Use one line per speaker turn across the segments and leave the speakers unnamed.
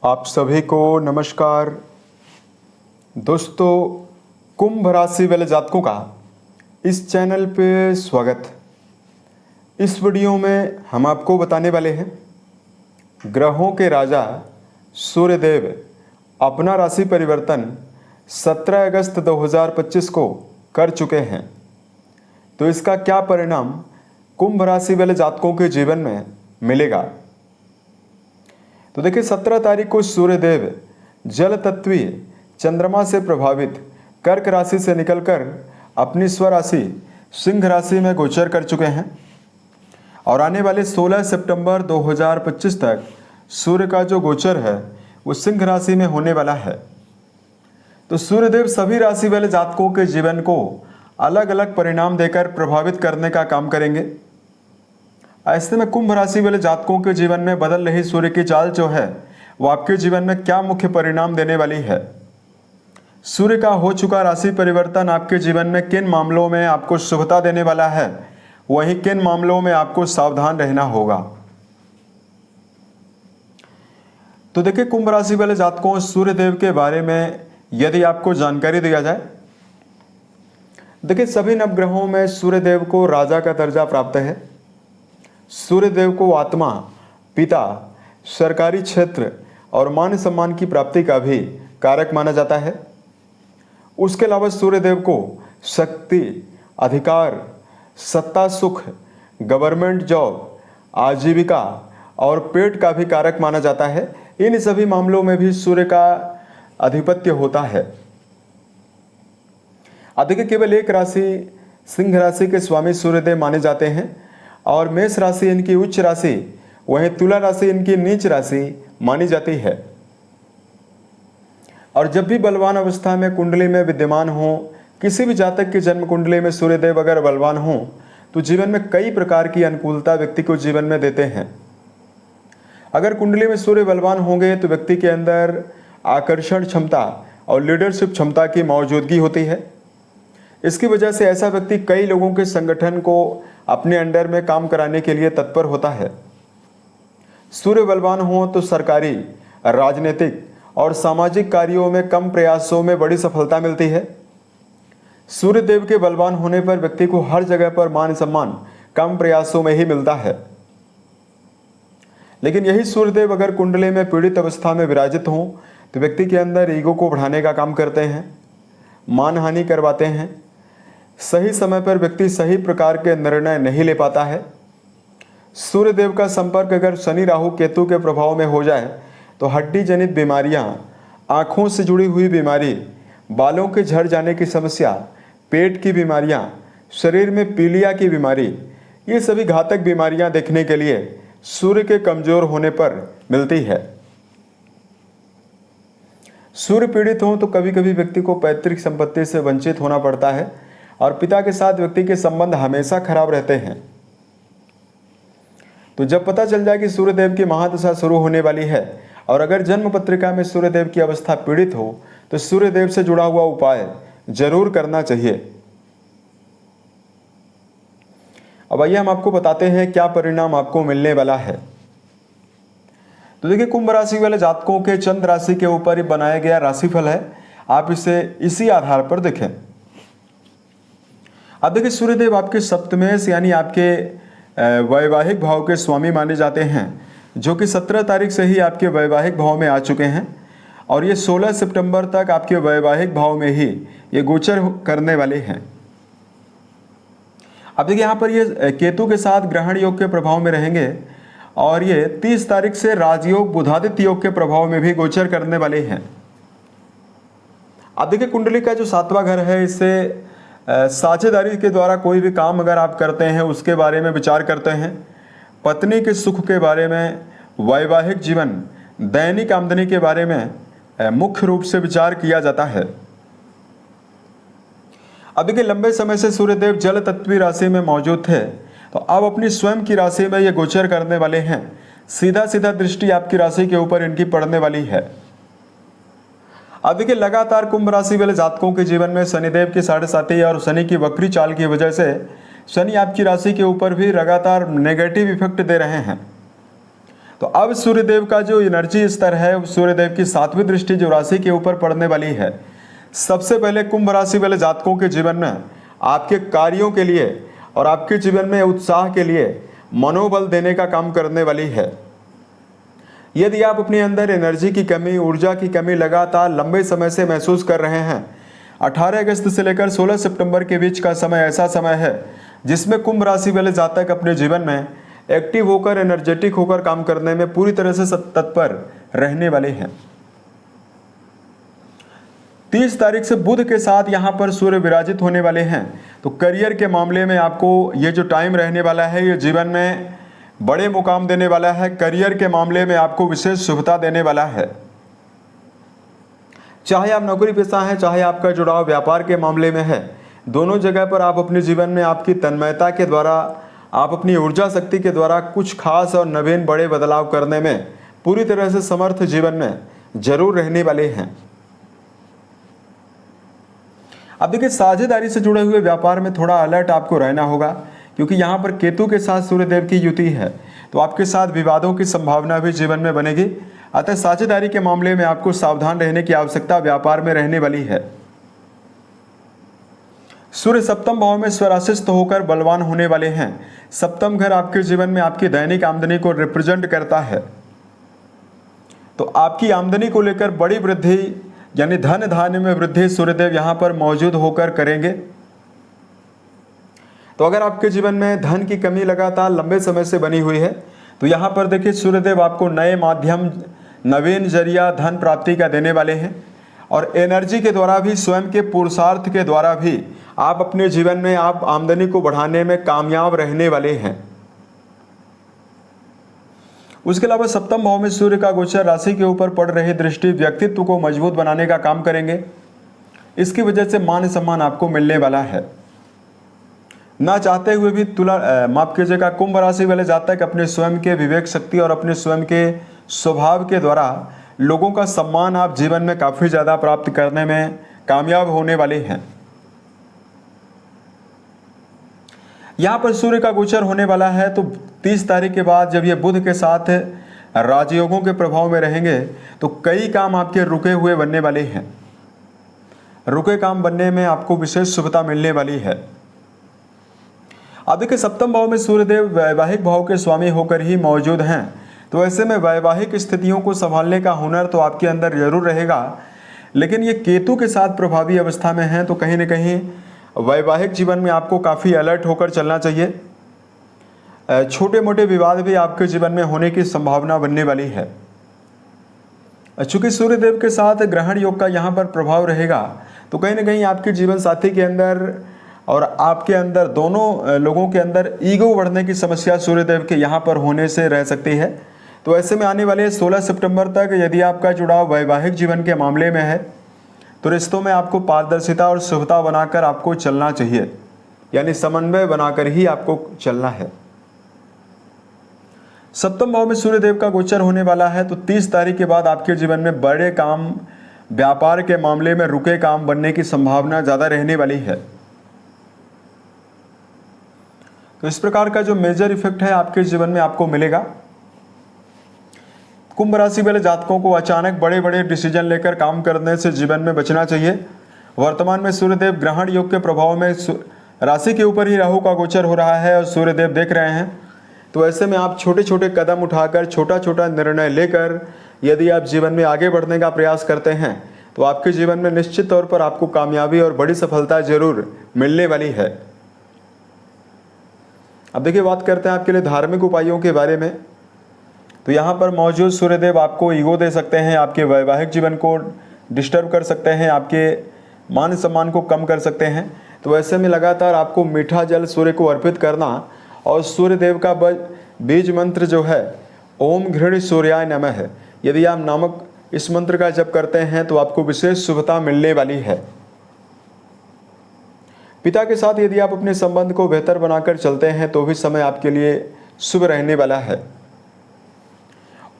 आप सभी को नमस्कार। दोस्तों, कुंभ राशि वाले जातकों का इस चैनल पे स्वागत। इस वीडियो में हम आपको बताने वाले हैं ग्रहों के राजा सूर्यदेव अपना राशि परिवर्तन 17 अगस्त 2025 को कर चुके हैं। तो इसका क्या परिणाम कुंभ राशि वाले जातकों के जीवन में मिलेगा। तो देखिए, 17 तारीख को सूर्यदेव जल तत्वीय चंद्रमा से प्रभावित कर्क राशि से निकलकर अपनी स्वराशि सिंह राशि में गोचर कर चुके हैं और आने वाले 16 सितंबर 2025 तक सूर्य का जो गोचर है वो सिंह राशि में होने वाला है। तो सूर्यदेव सभी राशि वाले जातकों के जीवन को अलग अलग परिणाम देकर प्रभावित करने का काम करेंगे। ऐसे में कुंभ राशि वाले जातकों के जीवन में बदल रही सूर्य की चाल जो है वो आपके जीवन में क्या मुख्य परिणाम देने वाली है। सूर्य का हो चुका राशि परिवर्तन आपके जीवन में किन मामलों में आपको शुभता देने वाला है, वहीं किन मामलों में आपको सावधान रहना होगा। तो देखिए, कुंभ राशि वाले जातकों, सूर्यदेव के बारे में यदि आपको जानकारी दिया जाए, देखिए सभी नवग्रहों में सूर्यदेव को राजा का दर्जा प्राप्त है। सूर्यदेव को आत्मा, पिता, सरकारी क्षेत्र और मान सम्मान की प्राप्ति का भी कारक माना जाता है। उसके अलावा सूर्यदेव को शक्ति, अधिकार, सत्ता, सुख, गवर्नमेंट जॉब, आजीविका और पेट का भी कारक माना जाता है। इन सभी मामलों में भी सूर्य का आधिपत्य होता है। देखिए, केवल एक राशि सिंह राशि के स्वामी सूर्यदेव माने जाते हैं और मेष राशि इनकी उच्च राशि, वहीं तुला राशि इनकी नीच राशि मानी जाती है। और जब भी बलवान अवस्था में कुंडली में विद्यमान हो, किसी भी जातक की जन्म कुंडली में सूर्यदेव अगर बलवान हो तो जीवन में कई प्रकार की अनुकूलता व्यक्ति को जीवन में देते हैं। अगर कुंडली में सूर्य बलवान होंगे तो व्यक्ति के अंदर आकर्षण क्षमता और लीडरशिप क्षमता की मौजूदगी होती है। इसकी वजह से ऐसा व्यक्ति कई लोगों के संगठन को अपने अंडर में काम कराने के लिए तत्पर होता है। सूर्य बलवान हो तो सरकारी, राजनीतिक और सामाजिक कार्यों में कम प्रयासों में बड़ी सफलता मिलती है। सूर्यदेव के बलवान होने पर व्यक्ति को हर जगह पर मान सम्मान कम प्रयासों में ही मिलता है। लेकिन यही सूर्यदेव अगर कुंडली में पीड़ित अवस्था में विराजित हों तो व्यक्ति के अंदर ईगो को बढ़ाने का काम करते हैं, मानहानि करवाते हैं। सही समय पर व्यक्ति सही प्रकार के निर्णय नहीं ले पाता है। सूर्यदेव का संपर्क अगर शनि, राहु, केतु के प्रभाव में हो जाए तो हड्डी जनित बीमारियां, आँखों से जुड़ी हुई बीमारी, बालों के झड़ जाने की समस्या, पेट की बीमारियां, शरीर में पीलिया की बीमारी, ये सभी घातक बीमारियां देखने के लिए सूर्य के कमजोर होने पर मिलती है। सूर्य पीड़ित हो तो कभी कभी व्यक्ति को पैतृक संपत्ति से वंचित होना पड़ता है और पिता के साथ व्यक्ति के संबंध हमेशा खराब रहते हैं। तो जब पता चल जाए कि सूर्यदेव की महादशा शुरू होने वाली है और अगर जन्म पत्रिका में सूर्यदेव की अवस्था पीड़ित हो तो सूर्यदेव से जुड़ा हुआ उपाय जरूर करना चाहिए। अब आइए हम आपको बताते हैं क्या परिणाम आपको मिलने वाला है। तो देखिए, कुंभ राशि वाले जातकों के चंद्र राशि के ऊपर ही बनाया गया राशिफल है, आप इसे इसी आधार पर देखें। अब देखिए, सूर्यदेव आपके सप्तमेश यानी आपके वैवाहिक भाव के स्वामी माने जाते हैं, जो कि 17 तारीख से ही आपके वैवाहिक भाव में आ चुके हैं और ये 16 सितंबर तक आपके वैवाहिक भाव में ही ये गोचर करने वाले हैं। अब देखिए, यहाँ पर ये केतु के साथ ग्रहण योग के प्रभाव में रहेंगे और ये 30 तारीख से राजयोग, बुधादित्य योग के प्रभाव में भी गोचर करने वाले हैं। अब देखिए, कुंडली का जो 7वां घर है, इससे साझेदारी के द्वारा कोई भी काम अगर आप करते हैं उसके बारे में विचार करते हैं। पत्नी के सुख के बारे में, वैवाहिक जीवन, दैनिक आमदनी के बारे में मुख्य रूप से विचार किया जाता है। अब देखिए, लंबे समय से सूर्यदेव जल तत्वीय राशि में मौजूद थे तो अब अपनी स्वयं की राशि में ये गोचर करने वाले हैं। सीधा सीधा दृष्टि आपकी राशि के ऊपर इनकी पड़ने वाली है। अब देखिए, लगातार कुंभ राशि वाले जातकों के जीवन में शनिदेव की 7.5 और शनि की वक्री चाल की वजह से शनि आपकी राशि के ऊपर भी लगातार नेगेटिव इफेक्ट दे रहे हैं। तो अब सूर्यदेव का जो एनर्जी स्तर है, सूर्यदेव की 7वीं दृष्टि जो राशि के ऊपर पड़ने वाली है, सबसे पहले कुंभ राशि वाले जातकों के जीवन में आपके कार्यों के लिए और आपके जीवन में उत्साह के लिए मनोबल देने का काम करने वाली है। यदि आप अपने अंदर एनर्जी की कमी, ऊर्जा की कमी लगातार लंबे समय से महसूस कर रहे हैं, 18 अगस्त से लेकर 16 सितंबर के बीच का समय ऐसा समय है जिसमें कुंभ राशि वाले जातक अपने जीवन में एक्टिव होकर, एनर्जेटिक होकर काम करने में पूरी तरह से तत्पर रहने वाले हैं। 30 तारीख से बुध के साथ यहाँ पर सूर्य विराजित होने वाले हैं, तो करियर के मामले में आपको ये जो टाइम रहने वाला है, ये जीवन में बड़े मुकाम देने वाला है। करियर के मामले में आपको विशेष शुभता देने वाला है। चाहे आप नौकरी पेशा हैं, चाहे आपका जुड़ाव व्यापार के मामले में है, दोनों जगह पर आप अपने जीवन में आपकी तन्मयता के द्वारा, आप अपनी ऊर्जा शक्ति के द्वारा कुछ खास और नवीन बड़े बदलाव करने में पूरी तरह से समर्थ जीवन में जरूर रहने वाले हैं। अब देखिए, साझेदारी से जुड़े हुए व्यापार में थोड़ा अलर्ट आपको रहना होगा, क्योंकि यहाँ पर केतु के साथ सूर्यदेव की युति है, तो आपके साथ विवादों की संभावना भी जीवन में बनेगी। अतः साझेदारी के मामले में आपको सावधान रहने की आवश्यकता व्यापार में रहने वाली है। सूर्य सप्तम भाव में स्वराशिस्थ होकर बलवान होने वाले हैं। सप्तम घर आपके जीवन में आपकी दैनिक आमदनी को रिप्रेजेंट करता है, तो आपकी आमदनी को लेकर बड़ी वृद्धि यानी धन धान्य में वृद्धि सूर्यदेव यहाँ पर मौजूद होकर करेंगे। तो अगर आपके जीवन में धन की कमी लगातार लंबे समय से बनी हुई है, तो यहाँ पर देखिए सूर्यदेव आपको नए माध्यम, नवीन जरिया धन प्राप्ति का देने वाले हैं, और एनर्जी के द्वारा भी, स्वयं के पुरुषार्थ के द्वारा भी आप अपने जीवन में आप आमदनी को बढ़ाने में कामयाब रहने वाले हैं। उसके अलावा सप्तम भाव में सूर्य का गोचर राशि के ऊपर पड़ रही दृष्टि व्यक्तित्व को मजबूत बनाने का काम करेंगे। इसकी वजह से मान सम्मान आपको मिलने वाला है। ना चाहते हुए भी माफ कीजिएगा, कुंभ राशि वाले जातक अपने स्वयं के विवेक शक्ति और अपने स्वयं के स्वभाव के द्वारा लोगों का सम्मान आप जीवन में काफ़ी ज़्यादा प्राप्त करने में कामयाब होने वाले हैं। यहाँ पर सूर्य का गोचर होने वाला है, तो 30 तारीख के बाद जब ये बुध के साथ राजयोगों के प्रभाव में रहेंगे, तो कई काम आपके रुके हुए बनने वाले हैं। रुके काम बनने में आपको विशेष शुभता मिलने वाली है। अब देखिए, सप्तम भाव में सूर्यदेव वैवाहिक भाव के स्वामी होकर ही मौजूद हैं, तो ऐसे में वैवाहिक स्थितियों को संभालने का हुनर तो आपके अंदर जरूर रहेगा, लेकिन ये केतु के साथ प्रभावी अवस्था में है, तो कहीं ना कहीं वैवाहिक जीवन में आपको काफ़ी अलर्ट होकर चलना चाहिए। छोटे मोटे विवाद भी आपके जीवन में होने की संभावना बनने वाली है। चूंकि सूर्यदेव के साथ ग्रहण योग का यहाँ पर प्रभाव रहेगा, तो कहीं ना कहीं आपके जीवन साथी के अंदर और आपके अंदर, दोनों लोगों के अंदर ईगो बढ़ने की समस्या सूर्यदेव के यहाँ पर होने से रह सकती है। तो ऐसे में आने वाले 16 सितंबर तक यदि आपका जुड़ाव वैवाहिक जीवन के मामले में है, तो रिश्तों में आपको पारदर्शिता और शुभता बनाकर आपको चलना चाहिए, यानी समन्वय बनाकर ही आपको चलना है। सप्तम भाव में सूर्यदेव का गोचर होने वाला है, तो 30 तारीख के बाद आपके जीवन में बड़े काम, व्यापार के मामले में रुके काम बनने की संभावना ज़्यादा रहने वाली है। तो इस प्रकार का जो मेजर इफेक्ट है आपके जीवन में आपको मिलेगा। कुंभ राशि वाले जातकों को अचानक बड़े बड़े डिसीजन लेकर काम करने से जीवन में बचना चाहिए। वर्तमान में सूर्यदेव ग्रहण योग के प्रभाव में राशि के ऊपर ही राहु का गोचर हो रहा है और सूर्यदेव देख रहे हैं, तो ऐसे में आप छोटे छोटे कदम उठाकर, छोटा छोटा निर्णय लेकर यदि आप जीवन में आगे बढ़ने का प्रयास करते हैं, तो आपके जीवन में निश्चित तौर पर आपको कामयाबी और बड़ी सफलता जरूर मिलने वाली है। अब देखिए, बात करते हैं आपके लिए धार्मिक उपायों के बारे में। तो यहाँ पर मौजूद सूर्यदेव आपको ईगो दे सकते हैं, आपके वैवाहिक जीवन को डिस्टर्ब कर सकते हैं, आपके मान सम्मान को कम कर सकते हैं। तो ऐसे में लगातार आपको मीठा जल सूर्य को अर्पित करना और सूर्यदेव का बीज मंत्र जो है ओम घृणी सूर्याय नमः है, यदि आप नामक इस मंत्र का जप करते हैं तो आपको विशेष शुभता मिलने वाली है। पिता के साथ यदि आप अपने संबंध को बेहतर बनाकर चलते हैं तो भी समय आपके लिए शुभ रहने वाला है।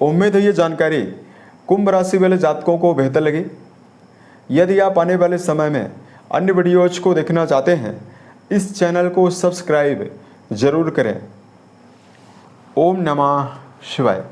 उम्मीद है ये जानकारी कुंभ राशि वाले जातकों को बेहतर लगी। यदि आप आने वाले समय में अन्य वीडियोज को देखना चाहते हैं, इस चैनल को सब्सक्राइब जरूर करें। ओम नमः शिवाय।